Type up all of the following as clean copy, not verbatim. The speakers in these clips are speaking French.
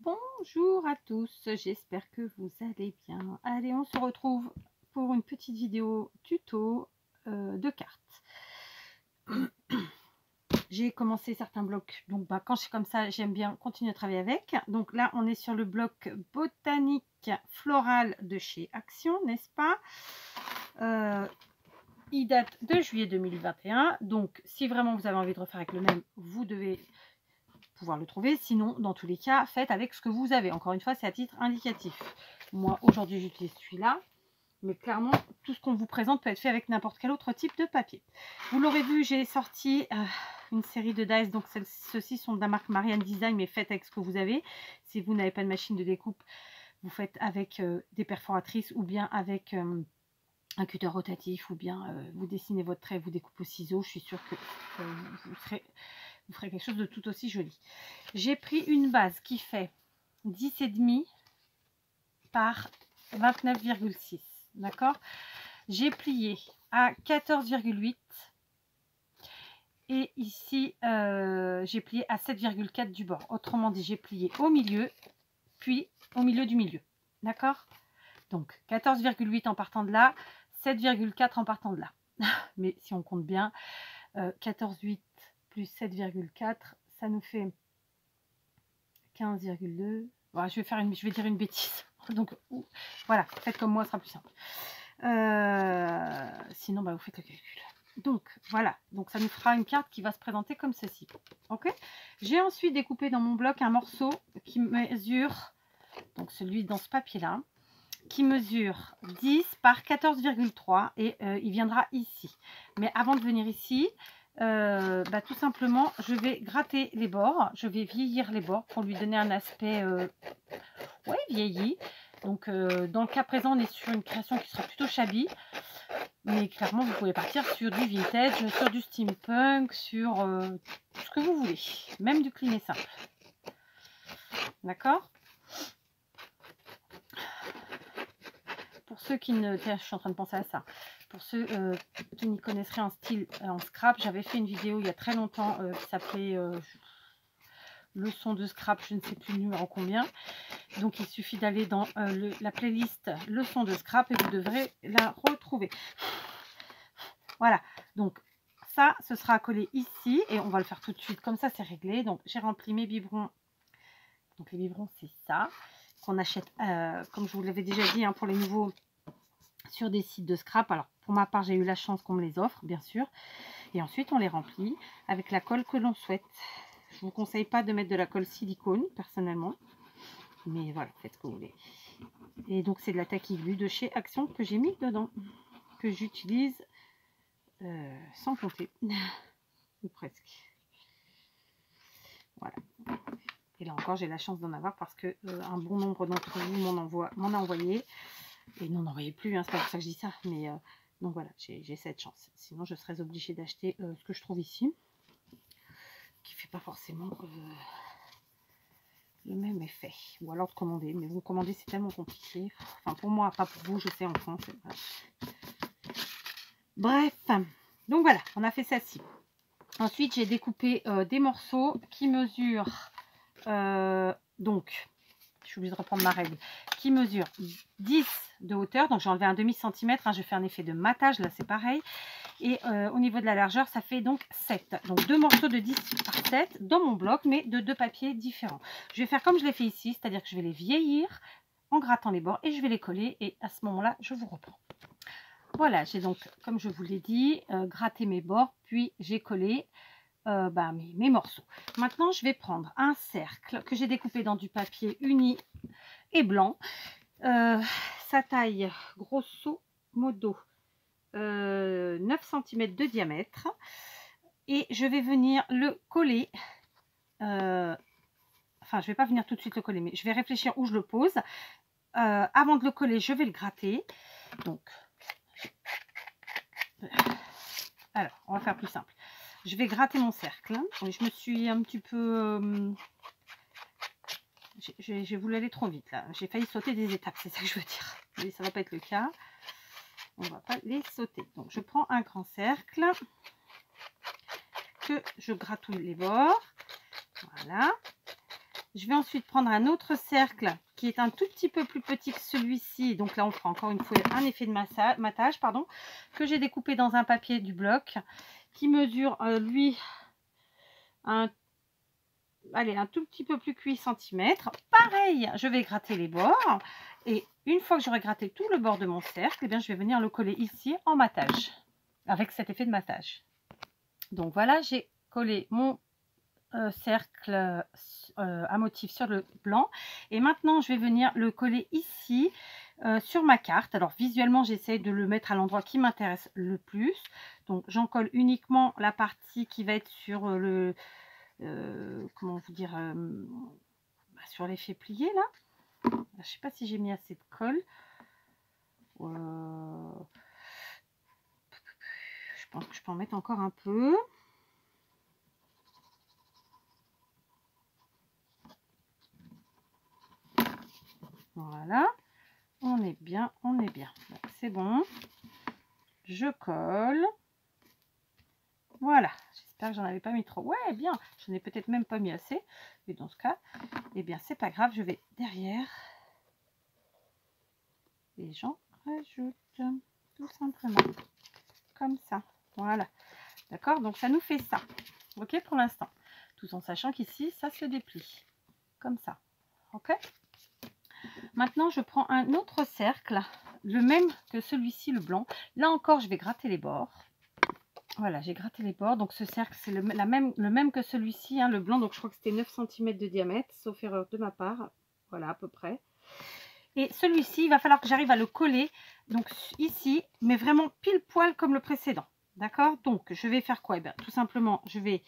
Bonjour à tous, j'espère que vous allez bien. Allez, on se retrouve pour une petite vidéo tuto de cartes. J'ai commencé certains blocs, donc quand je suis comme ça, j'aime bien continuer à travailler avec. Donc là, on est sur le bloc botanique floral de chez Action, n'est-ce pas? Il date de juillet 2021, donc si vraiment vous avez envie de refaire avec le même, vous devez pouvoir le trouver. Sinon, dans tous les cas, faites avec ce que vous avez. Encore une fois, c'est à titre indicatif. Moi, aujourd'hui, j'utilise celui-là. Mais clairement, tout ce qu'on vous présente peut être fait avec n'importe quel autre type de papier. Vous l'aurez vu, j'ai sorti une série de dies. Donc, ceux-ci sont de la marque Marianne Design, mais faites avec ce que vous avez. Si vous n'avez pas de machine de découpe, vous faites avec des perforatrices ou bien avec un cutter rotatif, ou bien vous dessinez votre trait, vous découpez au ciseau. Je suis sûre que vous ferez quelque chose de tout aussi joli. J'ai pris une base qui fait 10,5 par 29,6. D'accord? J'ai plié à 14,8 et ici j'ai plié à 7,4 du bord. Autrement dit, j'ai plié au milieu, puis au milieu du milieu. D'accord? Donc 14,8 en partant de là, 7,4 en partant de là. Mais si on compte bien, 14,8 plus 7,4, ça nous fait 15,2. Voilà, je vais dire une bêtise. Donc voilà, faites comme moi, ce sera plus simple. Sinon, vous faites le calcul. Donc voilà, donc ça nous fera une carte qui va se présenter comme ceci. Ok. J'ai ensuite découpé dans mon bloc un morceau qui mesure, donc celui dans ce papier-là, qui mesure 10 par 14,3 et il viendra ici. Mais avant de venir ici, tout simplement, je vais gratter les bords, je vais vieillir les bords pour lui donner un aspect vieilli. Donc dans le cas présent, on est sur une création qui sera plutôt shabby, mais clairement vous pouvez partir sur du vintage, sur du steampunk, sur tout ce que vous voulez, même du clean et simple. D'accord? Pour ceux qui ne... Tiens, je suis en train de penser à ça. Pour ceux qui n'y connaisseraient en style en scrap, j'avais fait une vidéo il y a très longtemps qui s'appelait leçon de scrap, je ne sais plus le numéro combien. Donc il suffit d'aller dans la playlist leçon de scrap et vous devrez la retrouver. Voilà, donc ça, ce sera collé ici et on va le faire tout de suite, comme ça c'est réglé. Donc j'ai rempli mes biberons. Donc les biberons, c'est ça qu'on achète, comme je vous l'avais déjà dit, pour les nouveaux, sur des sites de scrap. Alors pour ma part, j'ai eu la chance qu'on me les offre, bien sûr. Et ensuite, on les remplit avec la colle que l'on souhaite. Je ne vous conseille pas de mettre de la colle silicone, personnellement. Mais voilà, faites ce que vous voulez. Et donc, c'est de la tacky glue de chez Action que j'ai mis dedans. Que j'utilise sans compter. Ou presque. Voilà. Et là encore, j'ai la chance d'en avoir parce que un bon nombre d'entre vous m'en a envoyé. Et n'en envoyez plus, c'est pas pour ça que je dis ça. Mais donc voilà, j'ai cette chance. Sinon, je serais obligée d'acheter ce que je trouve ici. Qui fait pas forcément le même effet, ou alors de commander, mais vous commander c'est tellement compliqué, enfin pour moi, pas pour vous, je sais, en France. Bref, donc voilà, on a fait ça-ci. Ensuite j'ai découpé des morceaux qui mesurent donc je suis obligée de reprendre ma règle, qui mesure 10 de hauteur, donc j'ai enlevé un demi-centimètre, je fais un effet de matage, là c'est pareil. Et au niveau de la largeur, ça fait donc 7. Donc 2 morceaux de 10 par 7 dans mon bloc, mais de 2 papiers différents. Je vais faire comme je l'ai fait ici, c'est-à-dire que je vais les vieillir en grattant les bords et je vais les coller. Et à ce moment-là, je vous reprends. Voilà, j'ai donc, comme je vous l'ai dit, gratté mes bords, puis j'ai collé mes morceaux. Maintenant, je vais prendre un cercle que j'ai découpé dans du papier uni et blanc. Sa taille, grosso modo, 9 cm de diamètre et je vais venir le coller enfin je vais pas venir tout de suite le coller, mais je vais réfléchir où je le pose. Avant de le coller, je vais le gratter. Donc alors on va faire plus simple, je vais gratter mon cercle. Je me suis un petit peu j'ai voulu aller trop vite là, j'ai failli sauter des étapes, c'est ça que je veux dire, mais ça va pas être le cas. On va pas les sauter. Donc je prends un grand cercle que je gratouille les bords. Voilà. Je vais ensuite prendre un autre cercle qui est un tout petit peu plus petit que celui-ci. Donc là, on fera encore une fois un effet de matage, pardon, que j'ai découpé dans un papier du bloc qui mesure, lui, un tout petit peu plus que 8 cm. Pareil, je vais gratter les bords. Et une fois que j'aurai gratté tout le bord de mon cercle, eh bien, je vais venir le coller ici en matage, avec cet effet de matage. Donc voilà, j'ai collé mon cercle à motif sur le blanc. Et maintenant, je vais venir le coller ici sur ma carte. Alors visuellement, j'essaie de le mettre à l'endroit qui m'intéresse le plus. Donc j'en colle uniquement la partie qui va être sur le... comment vous dire, sur l'effet plié là. Je sais pas si j'ai mis assez de colle. Je pense que je peux en mettre encore un peu. Voilà, on est bien, on est bien. C'est bon. Je colle. Voilà, j'espère que j'en avais pas mis trop. Ouais, bien, j'en ai peut-être même pas mis assez. Et dans ce cas, eh bien, c'est pas grave, je vais derrière. Et j'en rajoute tout simplement. Comme ça. Voilà. D'accord, donc ça nous fait ça. Ok, pour l'instant. Tout en sachant qu'ici, ça se déplie. Comme ça. Ok. Maintenant, je prends un autre cercle, le même que celui-ci, le blanc. Là encore, je vais gratter les bords. Voilà, j'ai gratté les bords. Donc, ce cercle, c'est le même que celui-ci, hein, le blanc. Donc, je crois que c'était 9 cm de diamètre, sauf erreur de ma part. Voilà, à peu près. Et celui-ci, il va falloir que j'arrive à le coller. Donc, ici, mais vraiment pile poil comme le précédent. D'accord? Donc, je vais faire quoi? Eh bien, tout simplement, je vais...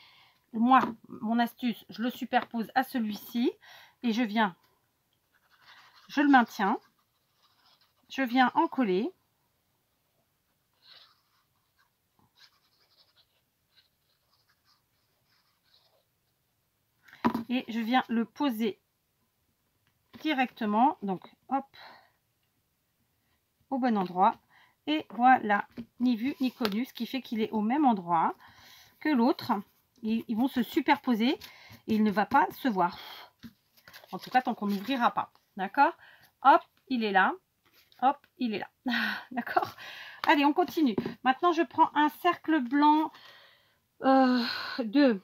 Moi, mon astuce, je le superpose à celui-ci. Et je viens... Je le maintiens. Je viens en coller. Et je viens le poser directement. Donc, hop, au bon endroit. Et voilà, ni vu ni connu, ce qui fait qu'il est au même endroit que l'autre. Ils vont se superposer et il ne va pas se voir. En tout cas, tant qu'on n'ouvrira pas. D'accord? Hop, il est là. Hop, il est là. D'accord? Allez, on continue. Maintenant, je prends un cercle blanc de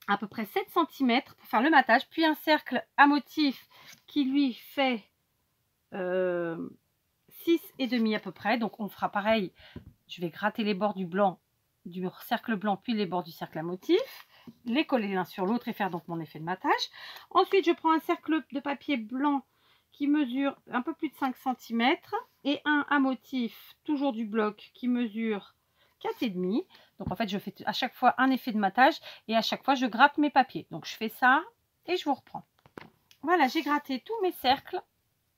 à peu près 7 cm pour faire le matage. Puis un cercle à motif qui lui fait 6,5 à peu près. Donc, on fera pareil. Je vais gratter les bords du blanc, du cercle blanc, puis les bords du cercle à motif. Les coller l'un sur l'autre et faire donc mon effet de matage. Ensuite, je prends un cercle de papier blanc qui mesure un peu plus de 5 cm et un à motif, toujours du bloc, qui mesure 4,5. Donc en fait, je fais à chaque fois un effet de matage et à chaque fois, je gratte mes papiers. Donc je fais ça et je vous reprends. Voilà, j'ai gratté tous mes cercles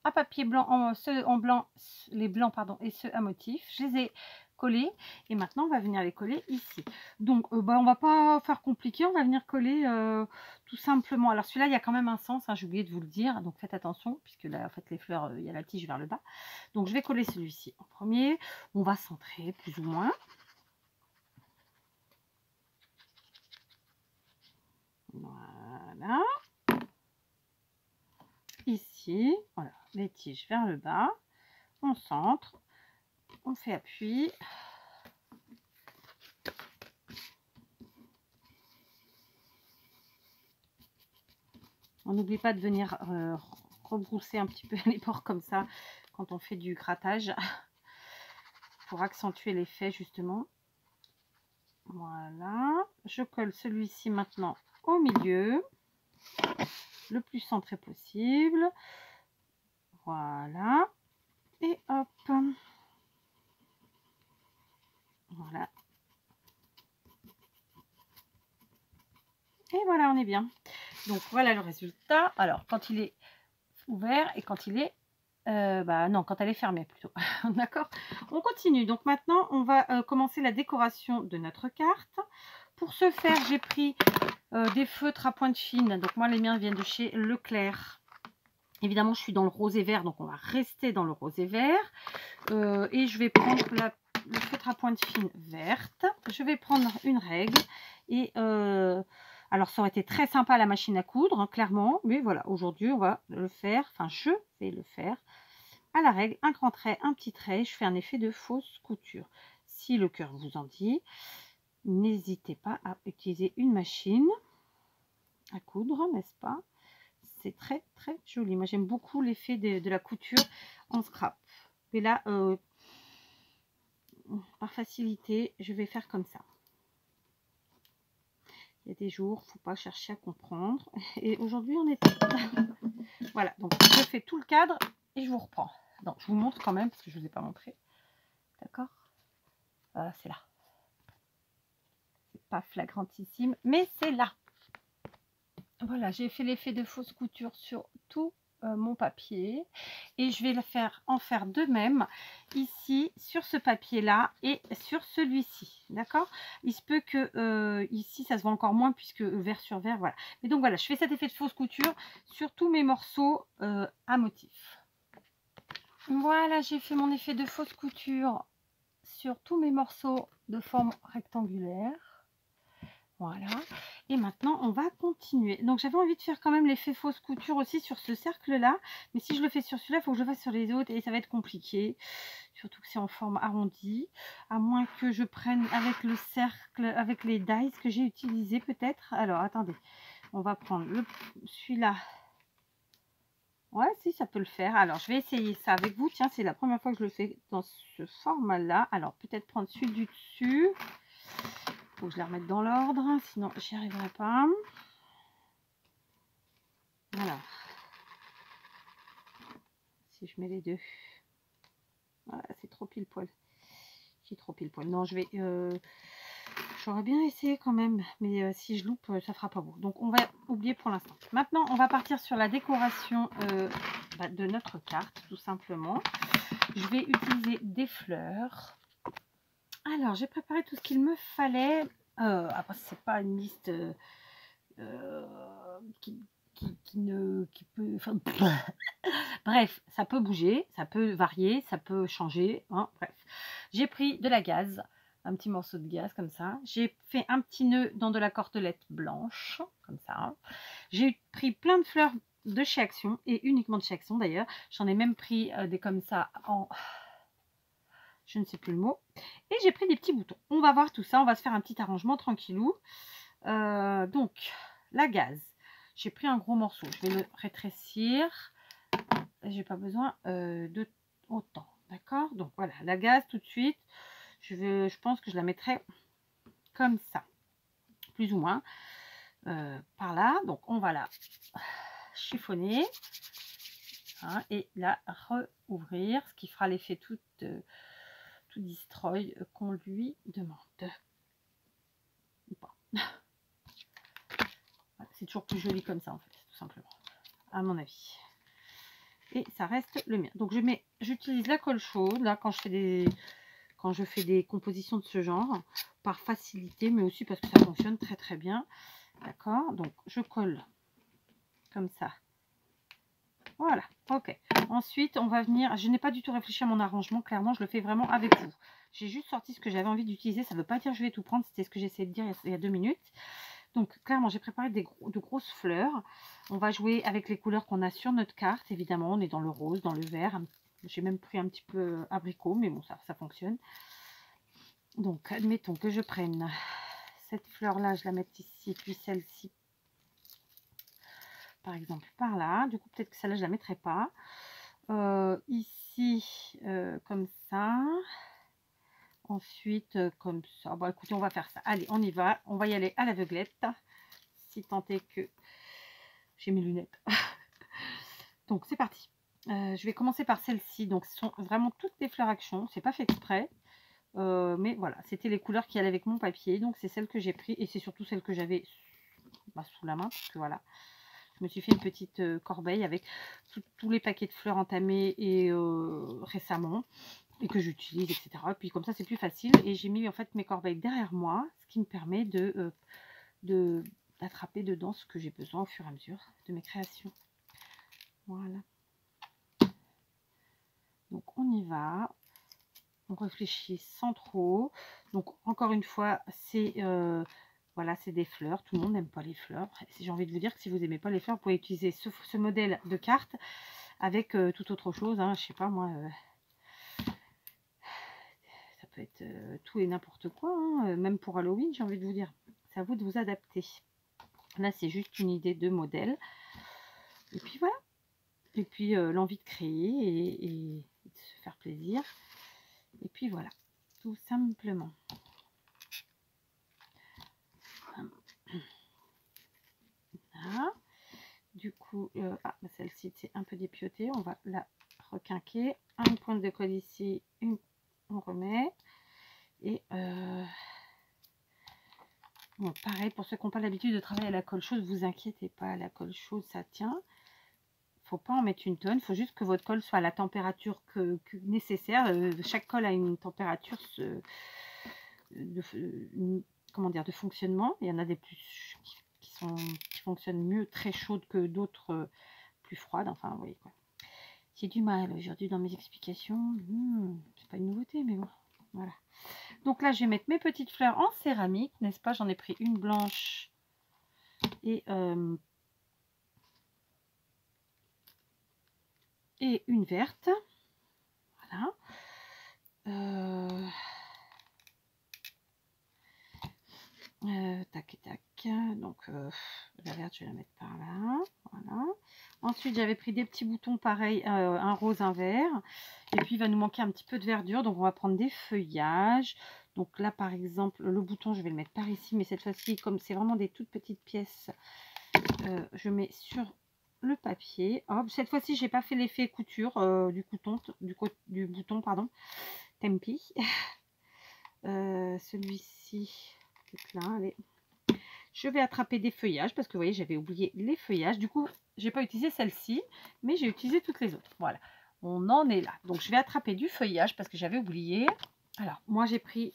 à papier blanc, ceux en blanc, les blancs pardon, et ceux à motif. Je les ai collés et maintenant on va venir les coller ici. Donc on va pas faire compliqué, on va venir coller tout simplement. Alors celui-là il y a quand même un sens, hein, j'ai oublié de vous le dire, donc faites attention puisque là en fait les fleurs, il y a la tige vers le bas. Donc je vais coller celui-ci en premier. On va centrer plus ou moins. Voilà. Ici, voilà, les tiges vers le bas. On centre, on fait appui. On n'oublie pas de venir rebrousser un petit peu les bords comme ça quand on fait du grattage pour accentuer l'effet justement. Voilà, je colle celui-ci maintenant au milieu, le plus centré possible. Voilà, et hop, voilà. Et voilà, on est bien. Donc voilà le résultat. Alors quand il est ouvert et quand il est non, quand elle est fermée plutôt. D'accord? On continue. Donc maintenant, on va commencer la décoration de notre carte. Pour ce faire, j'ai pris des feutres à pointe fine. Donc moi, les miens viennent de chez Leclerc. Évidemment, je suis dans le rose et vert, donc on va rester dans le rose et vert. Et je vais prendre le feutre à pointe fine verte. Je vais prendre une règle et Alors, ça aurait été très sympa à la machine à coudre, hein, clairement. Mais voilà, aujourd'hui, on va le faire. Enfin, je vais le faire à la règle. Un grand trait, un petit trait. Je fais un effet de fausse couture. Si le cœur vous en dit, n'hésitez pas à utiliser une machine à coudre, n'est-ce pas? C'est très, très joli. Moi, j'aime beaucoup l'effet de la couture en scrap. Et là, par facilité, je vais faire comme ça. Il y a des jours, il ne faut pas chercher à comprendre. Et aujourd'hui, on est... Voilà, donc je fais tout le cadre et je vous reprends. Donc, je vous montre quand même, parce que je ne vous ai pas montré. D'accord? Voilà, c'est là. C'est pas flagrantissime, mais c'est là. Voilà, j'ai fait l'effet de fausse couture sur tout mon papier et je vais en faire de même ici sur ce papier là et sur celui-ci, d'accord. Il se peut que ici ça se voit encore moins puisque vert sur vert, voilà. Mais donc voilà, je fais cet effet de fausse couture sur tous mes morceaux à motif. Voilà, j'ai fait mon effet de fausse couture sur tous mes morceaux de forme rectangulaire. Voilà, et maintenant on va continuer. Donc j'avais envie de faire quand même l'effet fausse couture aussi sur ce cercle là, mais si je le fais sur celui-là, il faut que je le fasse sur les autres et ça va être compliqué, surtout que c'est en forme arrondie, à moins que je prenne avec le cercle, avec les dies que j'ai utilisé peut-être. Alors attendez, on va prendre celui-là. Ouais, si, ça peut le faire. Alors je vais essayer ça avec vous. Tiens, c'est la première fois que je le fais dans ce format là. Alors peut-être prendre celui du dessus. Faut que je la remette dans l'ordre, sinon j'y arriverai pas. Alors, si je mets les deux, voilà, c'est trop pile poil. J'ai trop pile poil. Non, j'aurais bien essayé quand même, mais si je loupe, ça fera pas beau. Donc on va oublier pour l'instant. Maintenant, on va partir sur la décoration de notre carte, tout simplement. Je vais utiliser des fleurs. Alors, j'ai préparé tout ce qu'il me fallait. Après, c'est pas une liste qui peut... Enfin, bref, ça peut bouger, ça peut varier, ça peut changer. Hein, bref, j'ai pris de la gaze, un petit morceau de gaze comme ça. J'ai fait un petit nœud dans de la cordelette blanche, comme ça. J'ai pris plein de fleurs de chez Action, et uniquement de chez Action d'ailleurs. J'en ai même pris des comme ça en... Je ne sais plus le mot. Et j'ai pris des petits boutons. On va voir tout ça, on va se faire un petit arrangement tranquillou. Donc, la gaze. J'ai pris un gros morceau. Je vais le rétrécir. J'ai pas besoin de autant. D'accord? Donc voilà, la gaze tout de suite. Je pense que je la mettrai comme ça. Plus ou moins. Par là. Donc on va la chiffonner. Hein, et la rouvrir. Ce qui fera l'effet tout destroy qu'on lui demande. Ou pas. C'est toujours plus joli comme ça en fait, tout simplement. À mon avis. Et ça reste le mien. Donc j'utilise la colle chaude là quand je fais des compositions de ce genre, par facilité, mais aussi parce que ça fonctionne très très bien. D'accord, donc je colle comme ça. Voilà, ok. Ensuite, on va venir, je n'ai pas du tout réfléchi à mon arrangement, clairement, je le fais vraiment avec vous. J'ai juste sorti ce que j'avais envie d'utiliser, ça ne veut pas dire que je vais tout prendre, c'était ce que j'essayais de dire il y a 2 minutes. Donc, clairement, j'ai préparé de grosses fleurs. On va jouer avec les couleurs qu'on a sur notre carte, évidemment. On est dans le rose, dans le vert. J'ai même pris un petit peu abricot, mais bon, ça fonctionne. Donc, admettons que je prenne cette fleur-là, je la mette ici, puis celle-ci, par exemple, par là. Du coup, peut-être que celle-là, je ne la mettrai pas. Ici, comme ça. Ensuite, comme ça. Bon, écoutez, on va faire ça. Allez, on y va. On va y aller à l'aveuglette. Si tant est que j'ai mes lunettes. Donc, c'est parti. Je vais commencer par celle-ci. Donc, ce sont vraiment toutes des fleurs Action. C'est pas fait exprès. Mais voilà, c'était les couleurs qui allaient avec mon papier. Donc, c'est celle que j'ai pris. Et c'est surtout celle que j'avais sous la main. Parce que voilà. Je me suis fait une petite corbeille avec tous les paquets de fleurs entamés et récemment. Et que j'utilise, etc. Et puis comme ça, c'est plus facile. Et j'ai mis en fait mes corbeilles derrière moi, ce qui me permet d'attraper dedans ce que j'ai besoin au fur et à mesure de mes créations. Voilà. Donc on y va. On réfléchit sans trop. Donc encore une fois, c'est Voilà, c'est des fleurs. Tout le monde n'aime pas les fleurs. J'ai envie de vous dire que si vous n'aimez pas les fleurs, vous pouvez utiliser ce modèle de carte avec toute autre chose. Hein, je sais pas moi. Ça peut être tout et n'importe quoi. Hein, même pour Halloween, j'ai envie de vous dire. C'est à vous de vous adapter. Là, c'est juste une idée de modèle. Et puis voilà. Et puis l'envie de créer et de se faire plaisir. Et puis voilà. Tout simplement. Voilà. Du coup, celle-ci c'est un peu dépiotée, on va la requinquer. Une pointe de colle ici, on remet. Et bon, pareil, pour ceux qui n'ont pas l'habitude de travailler à la colle chaude, vous inquiétez pas, la colle chaude ça tient. Faut pas en mettre une tonne, il faut juste que votre colle soit à la température nécessaire. Chaque colle a une température comment dire, de fonctionnement. Il y en a des plus qui fonctionnent mieux très chaudes que d'autres plus froides. Enfin, vous voyez quoi. J'ai du mal aujourd'hui dans mes explications. C'est pas une nouveauté, mais bon, voilà. Donc là, je vais mettre mes petites fleurs en céramique, n'est-ce pas? J'en ai pris une blanche et une verte. Voilà. Tac et tac. Donc la verte, je vais la mettre par là. Voilà. Ensuite, j'avais pris des petits boutons pareil, un rose, un vert. Et puis, il va nous manquer un petit peu de verdure. Donc, on va prendre des feuillages. Donc là, par exemple, le bouton, je vais le mettre par ici. Mais cette fois-ci, comme c'est vraiment des toutes petites pièces, je mets sur le papier. Hop, cette fois-ci, j'ai pas fait l'effet couture du bouton, pardon. Tempi. Celui-ci, là, allez. Je vais attraper des feuillages parce que vous voyez, j'avais oublié les feuillages. Du coup, j'ai pas utilisé celle-ci, mais j'ai utilisé toutes les autres. Voilà, on en est là. Donc, je vais attraper du feuillage parce que j'avais oublié. Alors, moi, j'ai pris,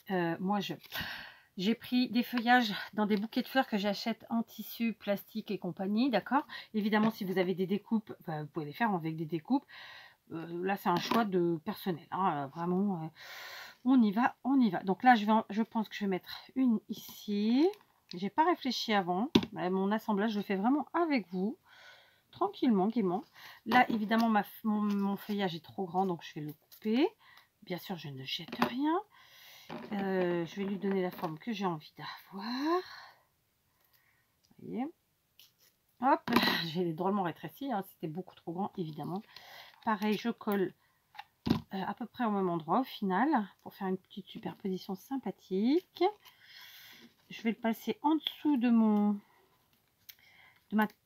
j'ai pris des feuillages dans des bouquets de fleurs que j'achète en tissu, plastique et compagnie, d'accord? Évidemment, si vous avez des découpes, vous pouvez les faire avec des découpes. Là, c'est un choix de personnel. Hein, vraiment, on y va, on y va. Donc là, je pense que je vais mettre une ici. J'ai pas réfléchi avant. Mon assemblage, je le fais vraiment avec vous. Tranquillement, gaiement. Là, évidemment, mon feuillage est trop grand, donc je vais le couper. Bien sûr, je ne jette rien. Je vais lui donner la forme que j'ai envie d'avoir. Vous voyez. Hop, j'ai drôlement rétréci. Hein, c'était beaucoup trop grand, évidemment. Pareil, je colle à peu près au même endroit au final pour faire une petite superposition sympathique. Je vais le passer en dessous de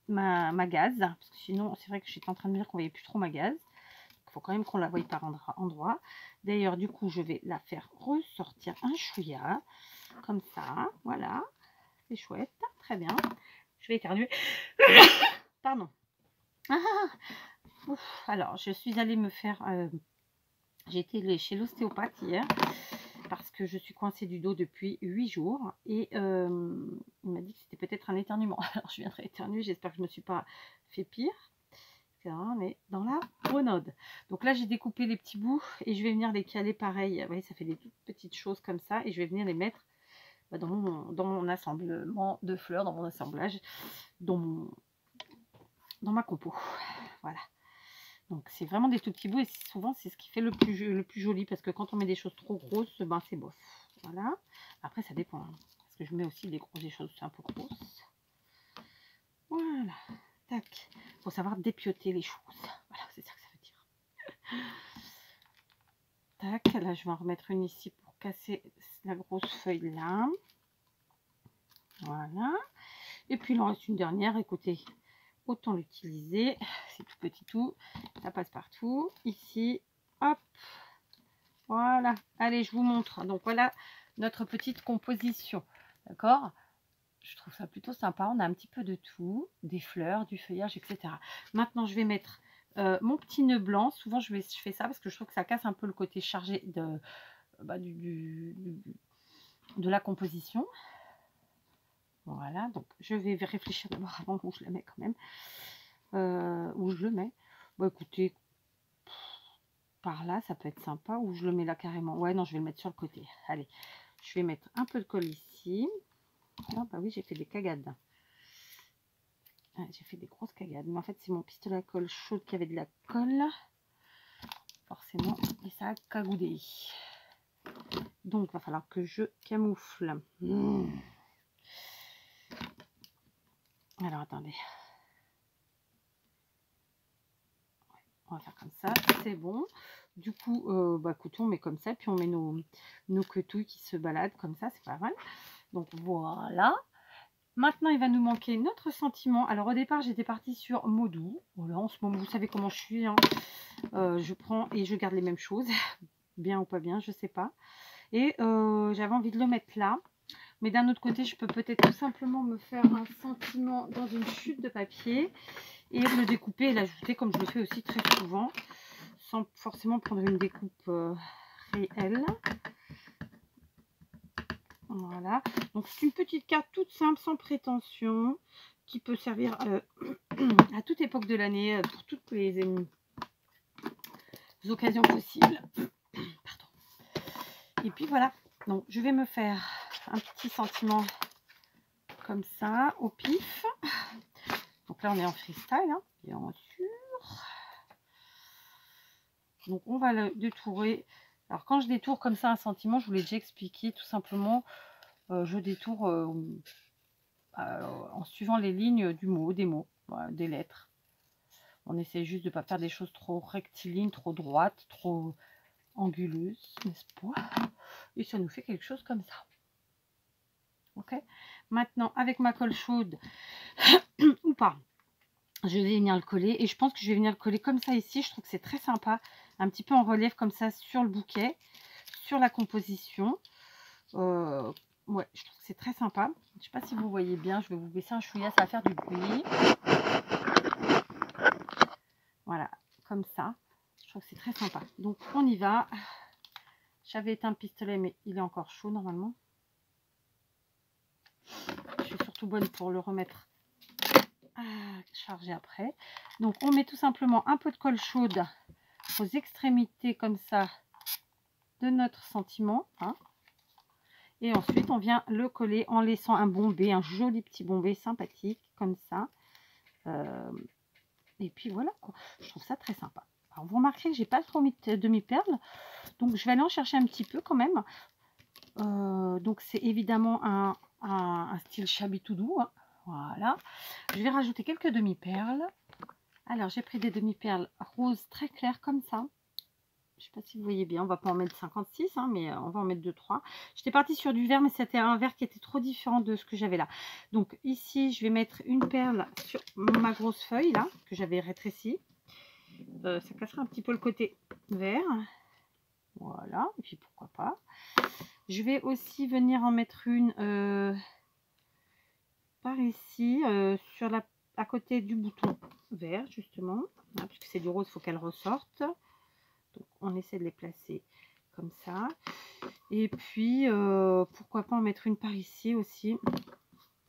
ma gaze, parce que sinon c'est vrai que j'étais en train de me dire qu'on voyait plus trop ma gaze. Il faut quand même qu'on la voie par endroit. D'ailleurs, du coup, je vais la faire ressortir un chouïa comme ça. Voilà, c'est chouette, très bien. Je vais éternuer. Pardon. Ouf. Alors, je suis allée me faire j'ai été chez l'ostéopathe hier parce que je suis coincée du dos depuis 8 jours et il m'a dit que c'était peut-être un éternuement. Alors je viendrai éternuer, j'espère que je ne me suis pas fait pire. On est dans la grenade. Donc là j'ai découpé les petits bouts et je vais venir les caler pareil. Vous voyez, ça fait des toutes petites choses comme ça et je vais venir les mettre dans mon assemblement de fleurs, dans mon assemblage, dans ma compo. Voilà. Donc c'est vraiment des tout petits bouts et souvent c'est ce qui fait le plus joli parce que quand on met des choses trop grosses, ben c'est bof. Voilà. Après ça dépend. Hein, parce que je mets aussi des choses un peu grosses. Voilà. Tac. Faut savoir dépioter les choses. Voilà, c'est ça que ça veut dire. Tac. Là je vais en remettre une ici pour casser la grosse feuille là. Voilà. Et puis il en reste une dernière. Écoutez, autant l'utiliser. C'est tout petit tout. Ça passe partout. Ici. Hop. Voilà. Allez, je vous montre. Donc voilà notre petite composition. D'accord? Je trouve ça plutôt sympa. On a un petit peu de tout. Des fleurs, du feuillage, etc. Maintenant, je vais mettre mon petit nœud blanc. Souvent, je fais ça parce que je trouve que ça casse un peu le côté chargé de la composition. Voilà, donc je vais réfléchir d'abord avant où je la mets quand même. Où je le mets. Bon, écoutez, par là, ça peut être sympa. Ou je le mets là carrément. Ouais, non, je vais le mettre sur le côté. Allez, je vais mettre un peu de colle ici. Ah bah oui, j'ai fait des cagades. Ouais, j'ai fait des grosses cagades. Mais en fait, c'est mon pistolet à colle chaude qui avait de la colle. Forcément, et ça a cagoudé. Donc, il va falloir que je camoufle. Alors, attendez. On va faire comme ça, c'est bon. Du coup, écoutez, on met comme ça, puis on met nos quetouilles qui se baladent comme ça, c'est pas mal. Donc voilà. Maintenant, il va nous manquer notre sentiment. Alors au départ, j'étais partie sur mots doux. Voilà, en ce moment, vous savez comment je suis. Hein. Je prends et je garde les mêmes choses. Bien ou pas bien, je sais pas. Et j'avais envie de le mettre là. Mais d'un autre côté, je peux peut-être tout simplement me faire un sentiment dans une chute de papier et le découper et l'ajouter comme je le fais aussi très souvent, sans forcément prendre une découpe réelle. Voilà, donc c'est une petite carte toute simple, sans prétention, qui peut servir à toute époque de l'année, pour toutes les occasions possibles. Pardon. Et puis voilà, donc je vais me faire un petit sentiment comme ça, au pif. Donc là, on est en freestyle, hein, bien sûr. Donc on va le détourer. Alors quand je détourne comme ça un sentiment, je vous l'ai déjà expliqué, tout simplement, je détourne en suivant les lignes du mot, des mots, voilà, des lettres. On essaie juste de ne pas faire des choses trop rectilignes, trop droites, trop anguleuses, n'est-ce pas? Et ça nous fait quelque chose comme ça. Ok. Maintenant, avec ma colle chaude, ou pas, je vais venir le coller. Et je pense que je vais venir le coller comme ça ici. Je trouve que c'est très sympa. Un petit peu en relief comme ça sur le bouquet, sur la composition. Ouais, je trouve que c'est très sympa. Je ne sais pas si vous voyez bien. Je vais vous baisser un chouïa, ça va faire du bruit. Voilà, comme ça. Je trouve que c'est très sympa. Donc, on y va. J'avais éteint le pistolet, mais il est encore chaud normalement. Je suis surtout bonne pour le remettre à charger après. Donc, on met tout simplement un peu de colle chaude aux extrémités comme ça de notre sentiment. Hein. Et ensuite, on vient le coller en laissant un bombé, un joli petit bombé sympathique, comme ça. Et puis voilà, quoi. Je trouve ça très sympa. Alors, vous remarquerez que j'ai pas trop mis de demi-perles. Donc, je vais aller en chercher un petit peu quand même. Donc, c'est évidemment un style shabby tout doux. Hein. Voilà. Je vais rajouter quelques demi-perles. Alors, j'ai pris des demi-perles roses très claires comme ça. Je ne sais pas si vous voyez bien, on va pas en mettre 56, hein, mais on va en mettre 2-3. J'étais partie sur du vert, mais c'était un vert qui était trop différent de ce que j'avais là. Donc ici, je vais mettre une perle sur ma grosse feuille, là, que j'avais rétrécie. Ça cassera un petit peu le côté vert. Voilà, et puis pourquoi pas. Je vais aussi venir en mettre une par ici, à côté du bouton vert, justement. Hein, puisque c'est du rose, il faut qu'elle ressorte. Donc, on essaie de les placer comme ça. Et puis, pourquoi pas en mettre une par ici aussi.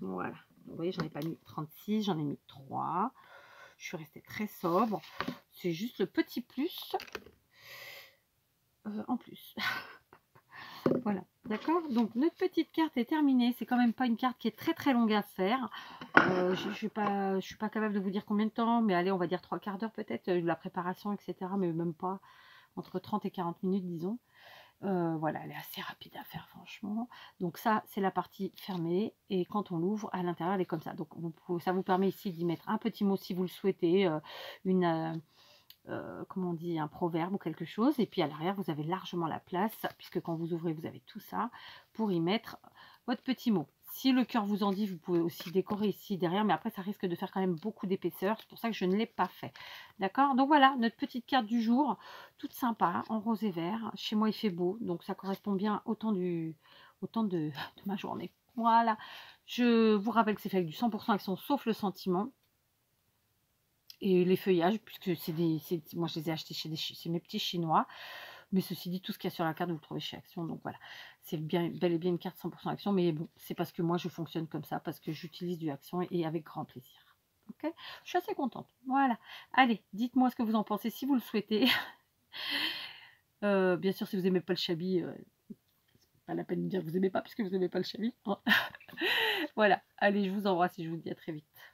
Voilà. Vous voyez, j'en ai pas mis 36, j'en ai mis 3. Je suis restée très sobre. C'est juste le petit plus en plus. Voilà. D'accord. Donc, notre petite carte est terminée. C'est quand même pas une carte qui est très très longue à faire. Je suis pas capable de vous dire combien de temps. Mais allez, on va dire 3 quarts d'heure peut-être. La préparation, etc. Mais même pas. Entre 30 et 40 minutes, disons. Voilà, elle est assez rapide à faire, franchement. Donc ça, c'est la partie fermée. Et quand on l'ouvre, à l'intérieur, elle est comme ça. Donc ça vous permet ici d'y mettre un petit mot si vous le souhaitez. Comment on dit, un proverbe ou quelque chose. Et puis à l'arrière, vous avez largement la place, puisque quand vous ouvrez, vous avez tout ça, pour y mettre votre petit mot. Si le cœur vous en dit, vous pouvez aussi décorer ici derrière, mais après ça risque de faire quand même beaucoup d'épaisseur. C'est pour ça que je ne l'ai pas fait. D'accord? Donc voilà, notre petite carte du jour, toute sympa, en rose et vert. Chez moi, il fait beau, donc ça correspond bien au temps de ma journée. Voilà. Je vous rappelle que c'est fait avec du 100% action, sauf le sentiment. Et les feuillages, puisque moi je les ai achetés chez mes petits chinois. Mais ceci dit, tout ce qu'il y a sur la carte, vous le trouvez chez Action. Donc voilà, c'est bel et bien une carte 100% Action. Mais bon, c'est parce que moi, je fonctionne comme ça, parce que j'utilise du Action et avec grand plaisir. Ok, je suis assez contente. Voilà. Allez, dites-moi ce que vous en pensez si vous le souhaitez. Bien sûr, si vous n'aimez pas le shabby, c'est pas la peine de dire que vous n'aimez pas, puisque vous n'aimez pas le shabby. Hein. Voilà, allez, je vous embrasse et je vous dis à très vite.